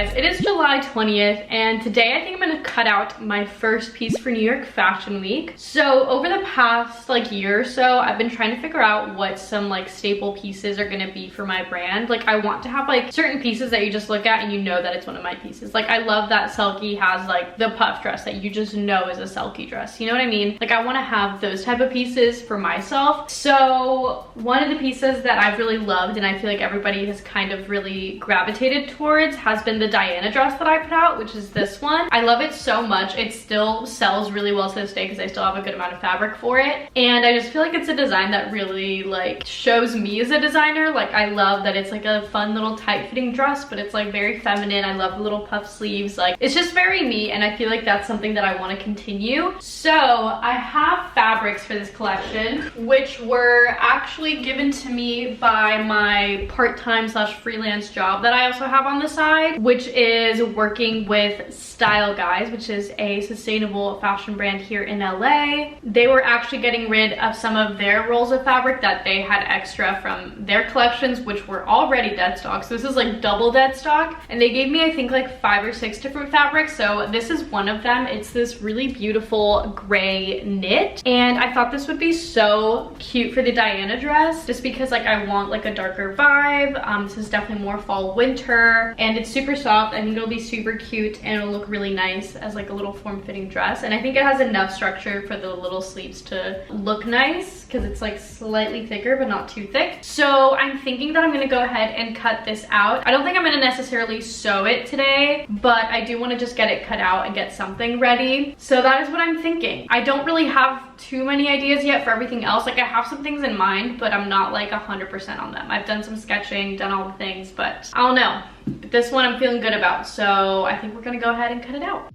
guys, it is July 20th and today I think I'm gonna cut out my first piece for New York Fashion Week. So over the past year or so, I've been trying to figure out what some staple pieces are gonna be for my brand. I want to have certain pieces that you just look at and you know that it's one of my pieces. I love that Selkie has the puff dress that you just know is a Selkie dress, you know what I mean? I want to have those type of pieces for myself. So one of the pieces that I've really loved and I feel like everybody has kind of really gravitated towards has been the Diana dress that I put out, which is this one. I love it so much. It still sells really well to this day because I still have a good amount of fabric for it, and I just feel like it's a design that really shows me as a designer. I love that it's a fun little tight fitting dress, but it's very feminine. I love the little puff sleeves. It's just very me, and I feel like that's something that I want to continue. So I have fabrics for this collection, which were actually given to me by my part-time / freelance job that I also have on the side, which is working with Style Guys, which is a sustainable fashion brand here in LA. They were actually getting rid of some of their rolls of fabric that they had extra from their collections, which were already dead stock. So this is double dead stock, and they gave me I think 5 or 6 different fabrics. So this is one of them. It's this really beautiful gray knit, and I thought this would be so cute for the Diana dress just because I want a darker vibe. This is definitely more fall winter, and it's super soft. I think it'll be super cute and it'll look really nice as a little form-fitting dress, and I think it has enough structure for the little sleeves to look nice because it's slightly thicker but not too thick. So I'm thinking that I'm gonna go ahead and cut this out. I don't think I'm gonna necessarily sew it today, but I do want to just get it cut out and get something ready. So that is what I'm thinking. I don't really have too many ideas yet for everything else. I have some things in mind, but I'm not 100% on them. I've done some sketching, done all the things, but I don't know. But this one I'm feeling good about, so I think we're gonna go ahead and cut it out.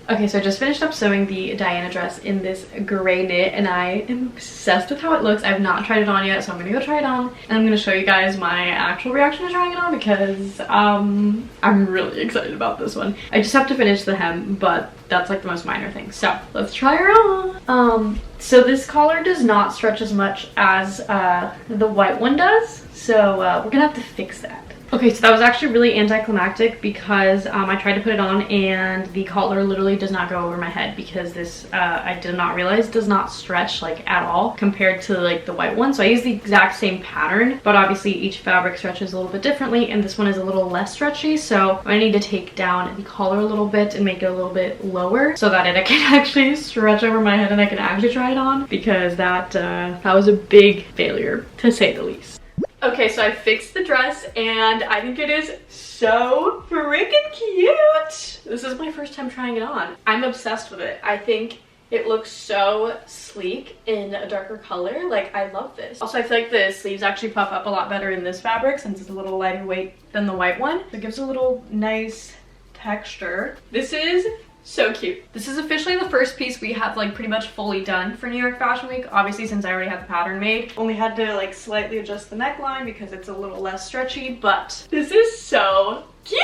Okay, so I just finished up sewing the Diana dress in this gray knit, and I am obsessed with how it looks. I've not tried it on yet, so I'm gonna go try it on, and I'm gonna show you guys my actual reaction to trying it on because I'm really excited about this one. I just have to finish the hem, but that's the most minor thing. So let's try her on. So this collar does not stretch as much as the white one does, so we're gonna have to fix that. Okay, so that was actually really anticlimactic because I tried to put it on and the collar literally does not go over my head because this, I did not realize, does not stretch at all compared to the white one. So I use the exact same pattern, but obviously each fabric stretches a little bit differently, and this one is a little less stretchy. So I need to take down the collar a little bit and make it a little bit lower so that it can actually stretch over my head and I can actually try it on, because that was a big failure to say the least. Okay, so I fixed the dress and I think it is so freaking cute. This is my first time trying it on. I'm obsessed with it. I think it looks so sleek in a darker color. I love this. Also, I feel like the sleeves actually puff up a lot better in this fabric since it's a little lighter weight than the white one. It gives a little nice texture. This is so cute. This is officially the first piece we have pretty much fully done for New York Fashion Week. Obviously, since I already had the pattern made, only had to slightly adjust the neckline because it's a little less stretchy, but this is so cute.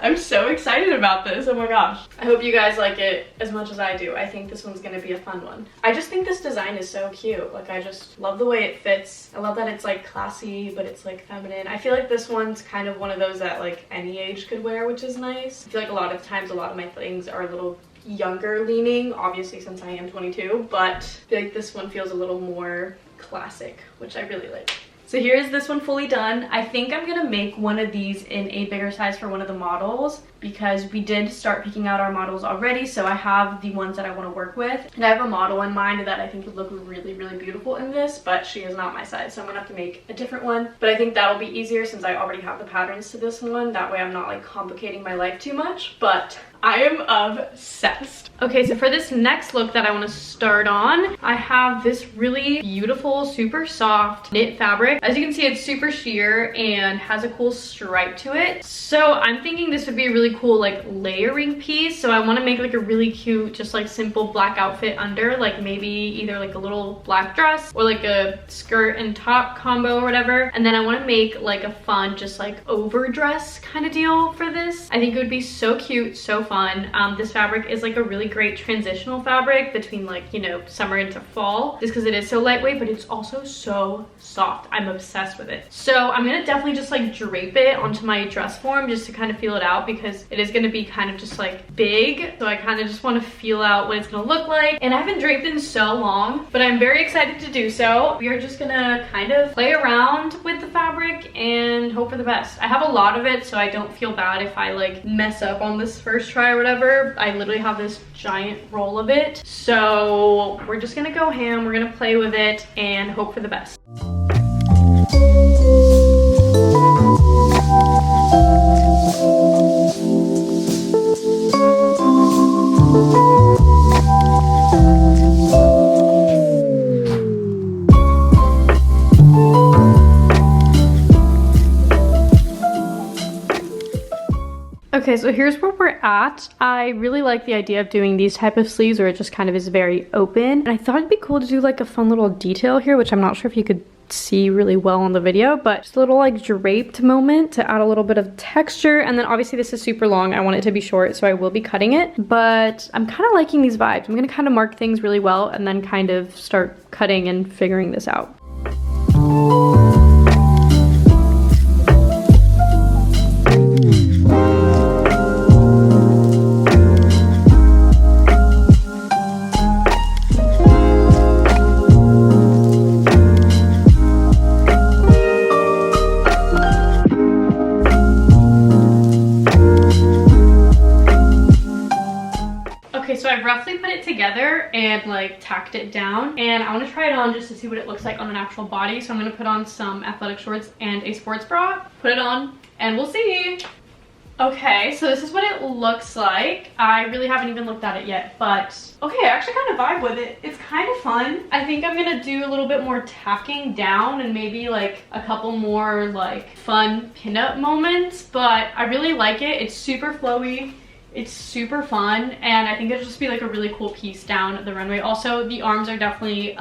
I'm so excited about this. Oh my gosh. I hope you guys like it as much as I do. I think this one's gonna be a fun one. I just think this design is so cute. I just love the way it fits. I love that it's classy, but it's feminine. I feel this one's kind of one of those that any age could wear, which is nice. I feel a lot of times a lot of my things are a little younger leaning, obviously since I am 22, but I feel this one feels a little more classic, which I really like. So here's this one fully done. I think I'm gonna make one of these in a bigger size for one of the models because we did start picking out our models already. So I have the ones that I want to work with. And I have a model in mind that I think would look really, really beautiful in this, but she is not my size. So I'm gonna have to make a different one. But I think that'll be easier since I already have the patterns to this one. That way I'm not like complicating my life too much, but I am obsessed. Okay, so for this next look that I want to start on, I have this really beautiful, super soft knit fabric. As you can see, it's super sheer and has a cool stripe to it. So I'm thinking this would be a really cool like layering piece. So I want to make like a really cute, just like simple black outfit under, like maybe either like a little black dress or like a skirt and top combo or whatever. And then I want to make like a fun, just like overdress kind of deal for this. I think it would be so cute, so fun. This fabric is like a really great transitional fabric between like, you know, summer into fall, just because it is so lightweight, but it's also so soft. I'm obsessed with it. So I'm gonna definitely just like drape it onto my dress form just to kind of feel it out, because it is gonna be kind of just like big. So I kind of just want to feel out what it's gonna look like. And I haven't draped in so long, but I'm very excited to do so. We are just gonna kind of play around with the fabric and hope for the best. I have a lot of it, so I don't feel bad if I like mess up on this first try or whatever. I literally have this giant roll of it. So we're just gonna go ham, we're gonna play with it and hope for the best. Okay, so here's where we're at. I really like the idea of doing these type of sleeves where it just kind of is very open. And I thought it'd be cool to do like a fun little detail here, which I'm not sure if you could see really well on the video, but just a little like draped moment to add a little bit of texture. And then obviously this is super long. I want it to be short, so I will be cutting it, but I'm kind of liking these vibes. I'm gonna kind of mark things really well and then kind of start cutting and figuring this out. Together and like tacked it down, and I want to try it on just to see what it looks like on an actual body. So I'm going to put on some athletic shorts and a sports bra, put it on, and we'll see. Okay, so this is what it looks like. I really haven't even looked at it yet, but okay, I actually kind of vibe with it. It's kind of fun. I think I'm gonna do a little bit more tacking down and maybe like a couple more like fun pinup moments, but I really like it. It's super flowy. It's super fun, and I think it'll just be like a really cool piece down the runway. Also, the arms are definitely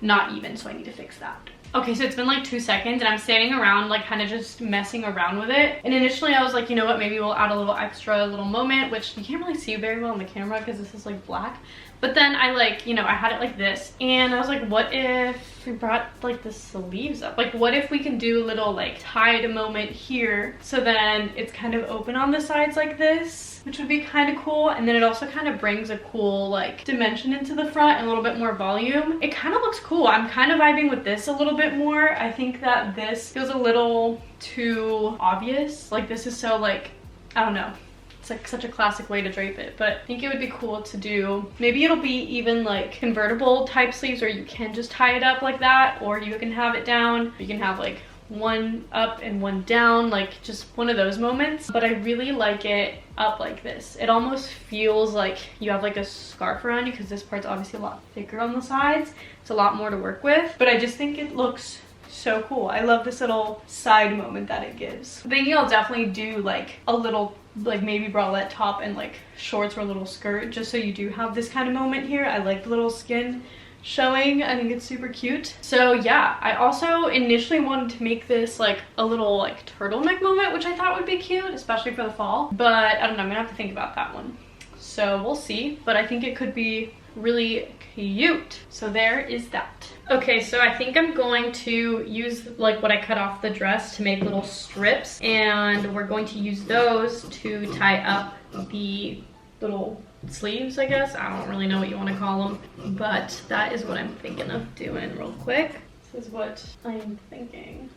not even, so I need to fix that. Okay, so it's been like 2 seconds and I'm standing around like kind of just messing around with it. And initially I was like, you know what, maybe we'll add a little extra little moment, which you can't really see very well on the camera because this is like black. But then I like, you know, I had it like this and I was like, what if we brought like the sleeves up? Like what if we can do a little like tied moment here, so then it's kind of open on the sides like this, which would be kind of cool. And then it also kind of brings a cool like dimension into the front and a little bit more volume. It kind of looks cool. I'm kind of vibing with this a little bit more. I think that this feels a little too obvious. Like this is so like, I don't know. It's like such a classic way to drape it, but I think it would be cool to do. Maybe it'll be even like convertible type sleeves where you can just tie it up like that, or you can have it down. You can have like one up and one down, like just one of those moments. But I really like it up like this. It almost feels like you have like a scarf around you because this part's obviously a lot thicker on the sides. It's a lot more to work with, but I just think it looks so cool. I love this little side moment that it gives. I'm thinking I'll definitely do like a little like maybe bralette top and like shorts or a little skirt, just so you do have this kind of moment here. I like the little skin showing. I think it's super cute. So yeah, I also initially wanted to make this like a little like turtleneck moment, which I thought would be cute, especially for the fall, but I don't know, I'm gonna have to think about that one. So we'll see, but I think it could be really cute. So there is that. Okay, so I think I'm going to use like what I cut off the dress to make little strips, and we're going to use those to tie up the little sleeves, I guess. I don't really know what you want to call them, but that is what I'm thinking of doing real quick. This is what I am thinking.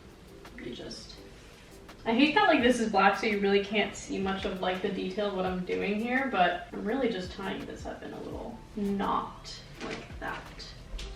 I hate that like this is black so you really can't see much of like the detail of what I'm doing here, but I'm really just tying this up in a little knot like that,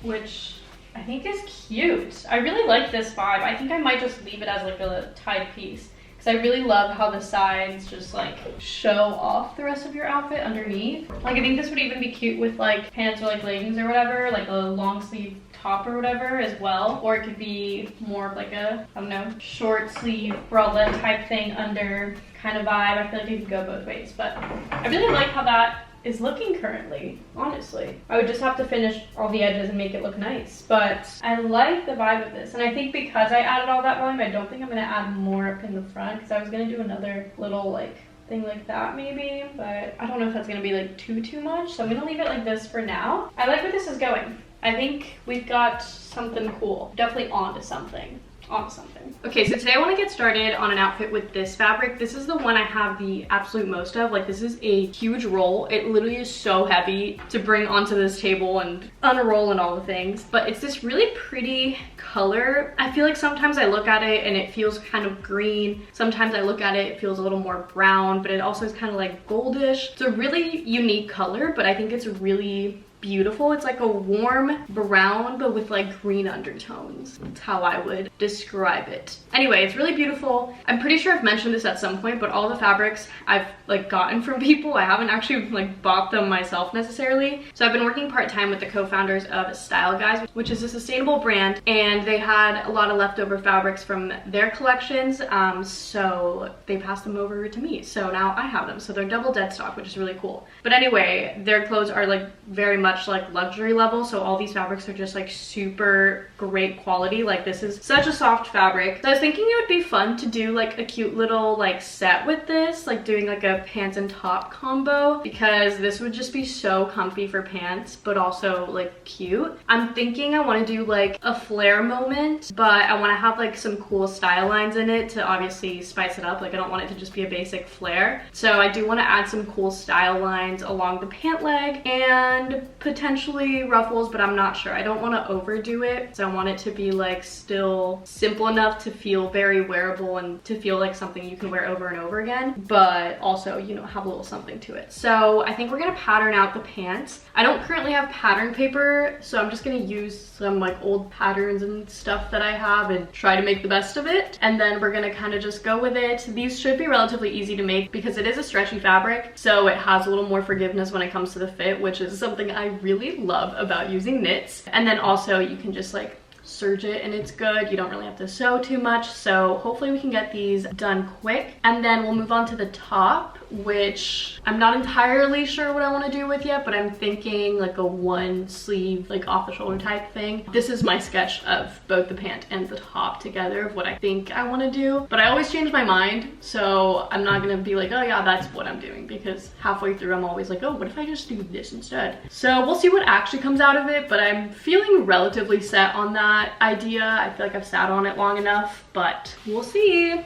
which I think is cute. I really like this vibe. I think I might just leave it as like a tied piece because I really love how the sides just like show off the rest of your outfit underneath. Like I think this would even be cute with like pants or like leggings or whatever, like a long sleeve top or whatever as well, or it could be more of like a, I don't know, short sleeve bralette type thing under kind of vibe. I feel like it could go both ways, but I really like how that is looking currently, honestly. I would just have to finish all the edges and make it look nice, but I like the vibe of this. And I think because I added all that volume, I don't think I'm gonna add more up in the front because I was gonna do another little like thing like that maybe, but I don't know if that's gonna be like too much, so I'm gonna leave it like this for now. I like where this is going. I think we've got something cool. Definitely onto something. Okay, so today I want to get started on an outfit with this fabric. This is the one I have the absolute most of. Like, this is a huge roll. It literally is so heavy to bring onto this table and unroll and all the things, but it's this really pretty color. I feel like sometimes I look at it and it feels kind of green. Sometimes I look at it, it feels a little more brown, but it also is kind of like goldish. It's a really unique color, but I think it's really beautiful. It's like a warm brown but with like green undertones. That's how I would describe it. Anyway, it's really beautiful. I'm pretty sure I've mentioned this at some point, but all the fabrics I've like gotten from people. I haven't actually like bought them myself necessarily. So I've been working part-time with the co-founders of Style Guys, which is a sustainable brand, and they had a lot of leftover fabrics from their collections, so they passed them over to me. So now I have them. So they're double dead stock, which is really cool. But anyway, their clothes are like very much like luxury level, so all these fabrics are just like super great quality. Like, this is such a soft fabric. So I was thinking it would be fun to do like a cute little like set with this, like doing like a pants and top combo, because this would just be so comfy for pants but also like cute. I'm thinking I want to do like a flare moment, but I want to have like some cool style lines in it to obviously spice it up. Like, I don't want it to just be a basic flare, so I do want to add some cool style lines along the pant leg and potentially ruffles, but I'm not sure. I don't want to overdo it, so I want it to be like still simple enough to feel very wearable and to feel like something you can wear over and over again, but also, you know, have a little something to it. So I think we're gonna pattern out the pants. I don't currently have pattern paper, so I'm just gonna use some like old patterns and stuff that I have and try to make the best of it, and then we're gonna kind of just go with it. These should be relatively easy to make because it is a stretchy fabric, so it has a little more forgiveness when it comes to the fit, which is something I really love about using knits. And then also you can just like serge it and it's good. You don't really have to sew too much, so hopefully we can get these done quick. And then we'll move on to the top, which I'm not entirely sure what I want to do with yet, but I'm thinking like a one sleeve, like off the shoulder type thing. This is my sketch of both the pant and the top together of what I think I want to do, but I always change my mind, so I'm not gonna be like, oh yeah, that's what I'm doing, because halfway through I'm always like, oh, what if I just do this instead? So we'll see what actually comes out of it, but I'm feeling relatively set on that idea. I feel like I've sat on it long enough, but we'll see.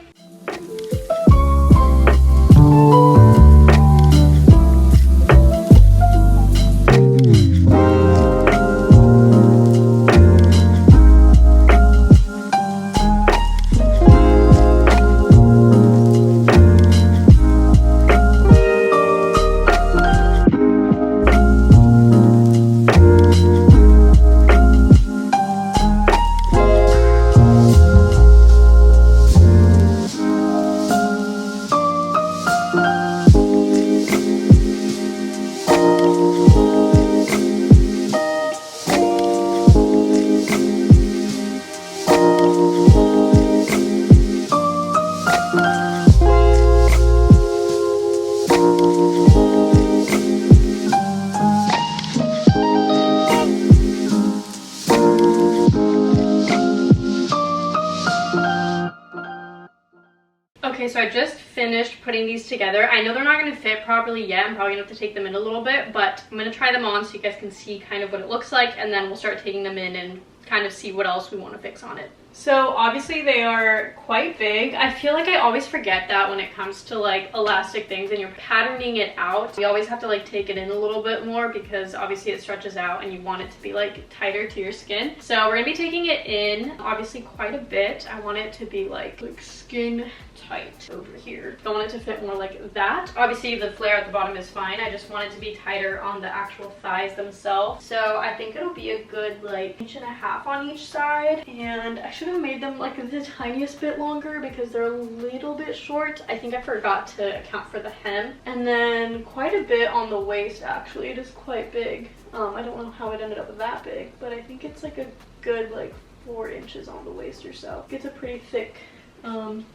Okay, so I just finished putting these together. I know they're not going to fit properly yet. I'm probably going to have to take them in a little bit, but I'm going to try them on so you guys can see kind of what it looks like, and then we'll start taking them in and kind of see what else we want to fix on it. So obviously they are quite big. I feel like I always forget that when it comes to like elastic things and you're patterning it out, you always have to like take it in a little bit more because obviously it stretches out and you want it to be like tighter to your skin. So we're gonna be taking it in obviously quite a bit. I want it to be like skin tight over here. Don't want it to fit more like that. Obviously the flare at the bottom is fine. I just want it to be tighter on the actual thighs themselves. So I think it'll be a good like 1.5 inches on each side. And I should have made them like the tiniest bit longer because they're a little bit short. I think I forgot to account for the hem. And then quite a bit on the waist actually. It is quite big. I don't know how it ended up that big, but I think it's like a good like 4 inches on the waist or so. It's a pretty thick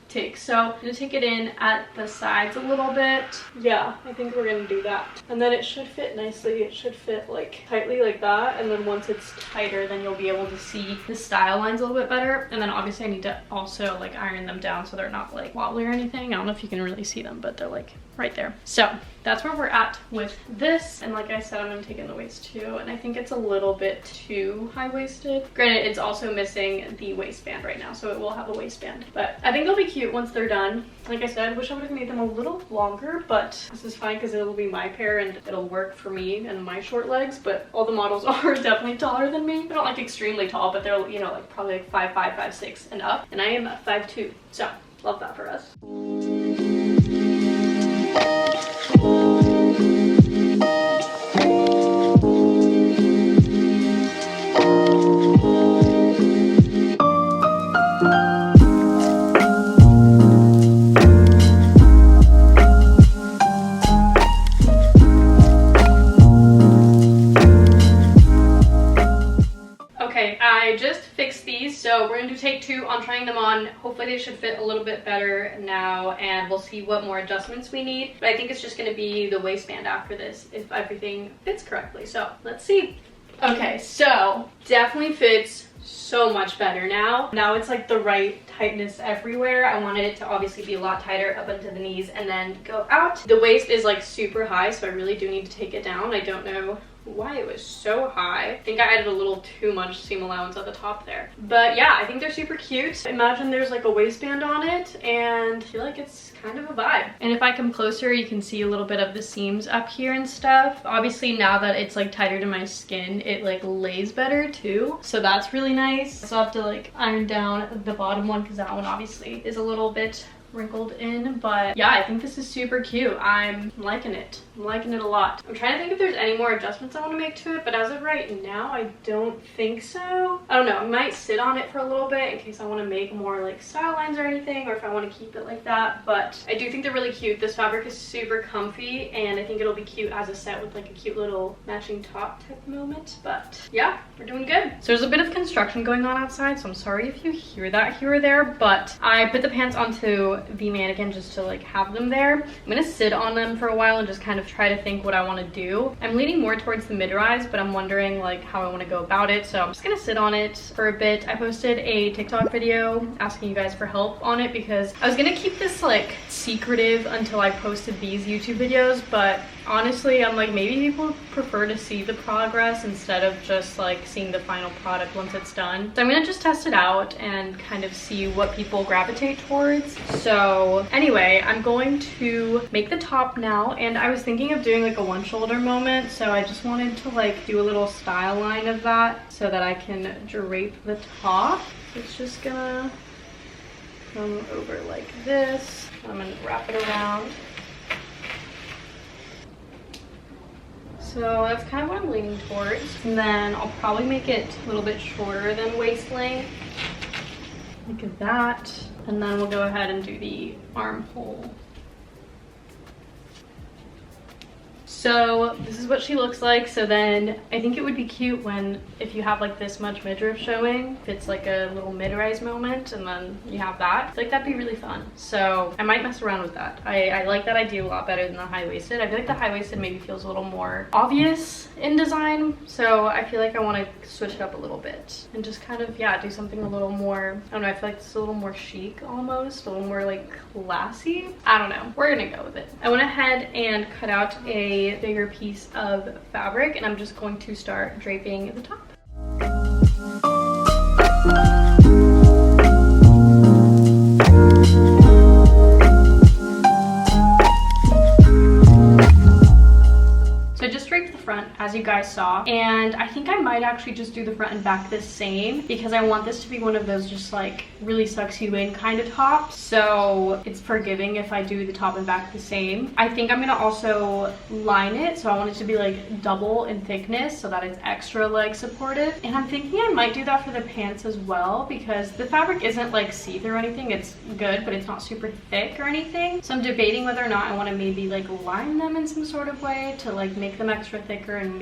take. So I'm gonna take it in at the sides a little bit. Yeah, I think we're gonna do that. And then it should fit nicely. It should fit like tightly like that. And then once it's tighter, then you'll be able to see the style lines a little bit better. And then obviously I need to also like iron them down so they're not like wobbly or anything. I don't know if you can really see them, but they're like right there. So that's where we're at with this. And like I said, I'm gonna take in the waist too. And I think it's a little bit too high-waisted. Granted, it's also missing the waistband right now, so it will have a waistband. But I think they'll be cute once they're done. Like I said, I wish I would have made them a little longer, but this is fine because it'll be my pair and it'll work for me and my short legs. But all the models are definitely taller than me. They're not like extremely tall, but they're, you know, like probably like 5'5", 5'6" and up. And I am 5'2", so love that for us. I just fixed these, so we're going to take 2 on trying them on. Hopefully they should fit a little bit better now, and we'll see what more adjustments we need. But I think it's just going to be the waistband after this if everything fits correctly. So let's see. Okay, so definitely fits so much better now. Now it's like the right tightness everywhere. I wanted it to obviously be a lot tighter up into the knees and then go out. The waist is like super high, so I really do need to take it down. I don't know why it was so high. I think I added a little too much seam allowance at the top there. But yeah, I think they're super cute. Imagine there's like a waistband on it, and I feel like it's kind of a vibe. And if I come closer, you can see a little bit of the seams up here and stuff. Obviously now that it's like tighter to my skin, it like lays better too. So that's really nice. So I have to like iron down the bottom one because that one obviously is a little bit wrinkled in. But yeah, I think this is super cute. I'm liking it. I'm liking it a lot. I'm trying to think if there's any more adjustments I want to make to it, but as of right now, I don't think so. I don't know. I might sit on it for a little bit in case I want to make more like style lines or anything, or if I want to keep it like that. But I do think they're really cute. This fabric is super comfy, and I think it'll be cute as a set with like a cute little matching top type moment. But yeah, we're doing good. So there's a bit of construction going on outside, so I'm sorry if you hear that here or there, but I put the pants onto the mannequin just to like have them there. I'm gonna sit on them for a while and just kind of try to think what I want to do. I'm leaning more towards the mid-rise, but I'm wondering like how I want to go about it, so I'm just gonna sit on it for a bit. I posted a TikTok video asking you guys for help on it because I was gonna keep this like secretive until I posted these YouTube videos, but honestly I'm like, maybe people prefer to see the progress instead of just like seeing the final product once it's done. So I'm gonna just test it out and kind of see what people gravitate towards. So anyway, I'm going to make the top now, and I was thinking of doing like a one shoulder moment, so I just wanted to like do a little style line of that so that I can drape the top. It's just gonna come over like this. I'm gonna wrap it around. So that's kind of what I'm leaning towards. And then I'll probably make it a little bit shorter than waist length. Look at that. And then we'll go ahead and do the armhole. So this is what she looks like. So then I think it would be cute when, if you have like this much midriff showing, if it's like a little mid-rise moment and then you have that, I feel like that'd be really fun. So I might mess around with that. I like that idea a lot better than the high-waisted. I feel like the high-waisted maybe feels a little more obvious in design. So I feel like I want to switch it up a little bit and just kind of, yeah, do something a little more, I don't know, I feel like it's a little more chic almost, a little more like classy. I don't know. We're gonna go with it. I went ahead and cut out a bigger piece of fabric, and I'm just going to start draping the top. as you guys saw. And I think I might actually just do the front and back the same because I want this to be one of those just like really sucks you in kind of tops. So it's forgiving if I do the top and back the same. I think I'm gonna also line it. So I want it to be like double in thickness so that it's extra like supportive. And I'm thinking I might do that for the pants as well because the fabric isn't like see-through or anything. It's good, but it's not super thick or anything. So I'm debating whether or not I want to maybe like line them in some sort of way to like make them extra thicker and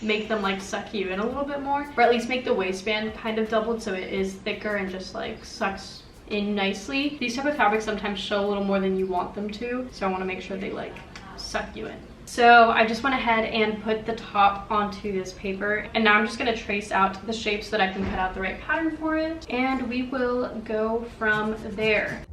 make them like suck you in a little bit more, or at least make the waistband kind of doubled so it is thicker and just like sucks in nicely. These type of fabrics sometimes show a little more than you want them to, so I want to make sure they like suck you in. So I just went ahead and put the top onto this paper, and now I'm just going to trace out the shape so that I can cut out the right pattern for it, and we will go from there.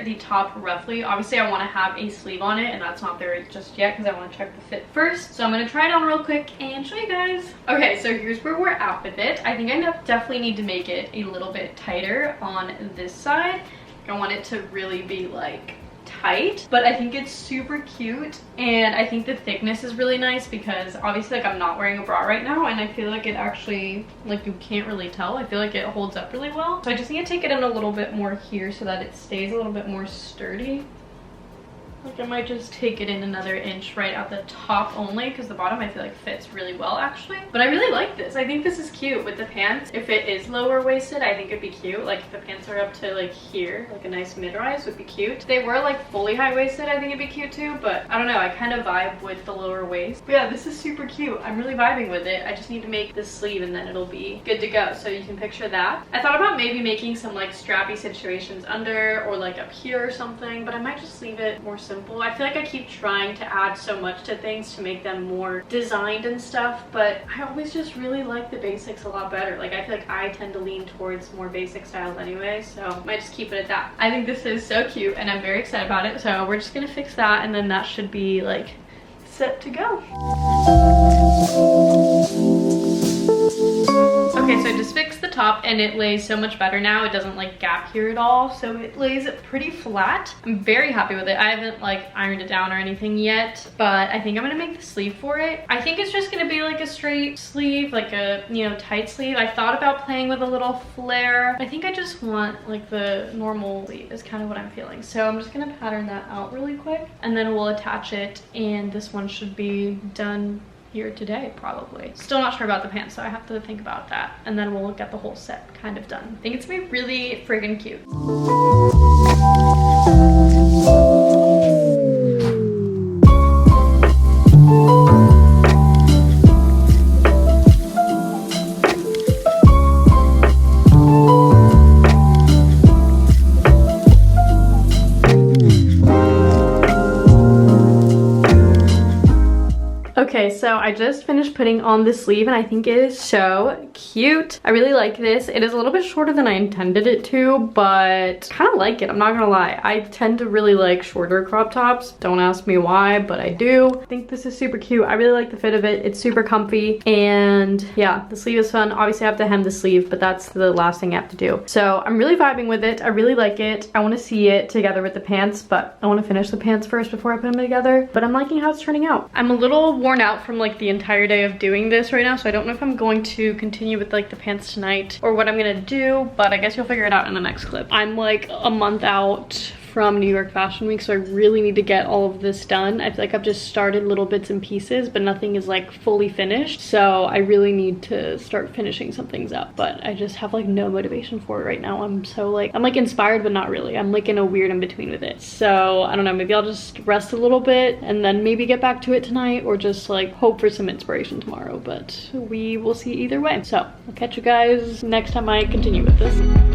The top roughly. Obviously I want to have a sleeve on it, and that's not there just yet because I want to check the fit first. So I'm going to try it on real quick and show you guys. Okay, so here's where we're at with it. I think I definitely need to make it a little bit tighter on this side. I want it to really be like tight, but I think it's super cute, and I think the thickness is really nice because obviously like I'm not wearing a bra right now, and I feel like it actually, like, you can't really tell. I feel like it holds up really well. So I just need to take it in a little bit more here so that it stays a little bit more sturdy. Like I might just take it in another inch right at the top only because the bottom I feel like fits really well actually. But I really like this. I think this is cute with the pants. If it is lower waisted, I think it'd be cute. Like if the pants are up to like here, like a nice mid-rise would be cute. If they were like fully high waisted, I think it'd be cute too. But I don't know, I kind of vibe with the lower waist. But yeah, this is super cute. I'm really vibing with it. I just need to make this sleeve and then it'll be good to go. So you can picture that. I thought about maybe making some like strappy situations under or like up here or something, but I might just leave it more simple. I feel like I keep trying to add so much to things to make them more designed and stuff, but I always just really like the basics a lot better. Like I feel like I tend to lean towards more basic styles anyway, so I might just keep it at that. I think this is so cute and I'm very excited about it, so we're just gonna fix that and then that should be like set to go. Okay, so I just fixed the top and it lays so much better now. It doesn't like gap here at all, so it lays pretty flat. I'm very happy with it. I haven't like ironed it down or anything yet, but I think I'm gonna make the sleeve for it. I think it's just gonna be like a straight sleeve, like a, you know, tight sleeve. I thought about playing with a little flare. I think I just want like the normal sleeve is kind of what I'm feeling. So I'm just gonna pattern that out really quick and then we'll attach it, and this one should be done here today probably. Still not sure about the pants, so I have to think about that, and then we'll get the whole set kind of done. I think it's gonna be really friggin' cute. Okay, so I just finished putting on the sleeve and I think it is so cute. I really like this. It is a little bit shorter than I intended it to, but kind of like it, I'm not gonna lie. I tend to really like shorter crop tops. Don't ask me why, but I do. I think this is super cute. I really like the fit of it. It's super comfy, and yeah, the sleeve is fun. Obviously I have to hem the sleeve, but that's the last thing I have to do. So I'm really vibing with it. I really like it. I want to see it together with the pants, but I want to finish the pants first before I put them together. But I'm liking how it's turning out. I'm a little worn out from like the entire day of doing this right now, so I don't know if I'm going to continue with like the pants tonight or what I'm gonna do, but I guess you'll figure it out in the next clip. I'm like a month out from New York Fashion Week, so I really need to get all of this done. I feel like I've just started little bits and pieces, but nothing is like fully finished, so I really need to start finishing some things up, but I just have like no motivation for it right now. I'm so like, I'm like inspired but not really. I'm like in a weird in between with it, so I don't know, maybe I'll just rest a little bit and then maybe get back to it tonight, or just like hope for some inspiration tomorrow, but we will see either way. So I'll catch you guys next time I continue with this.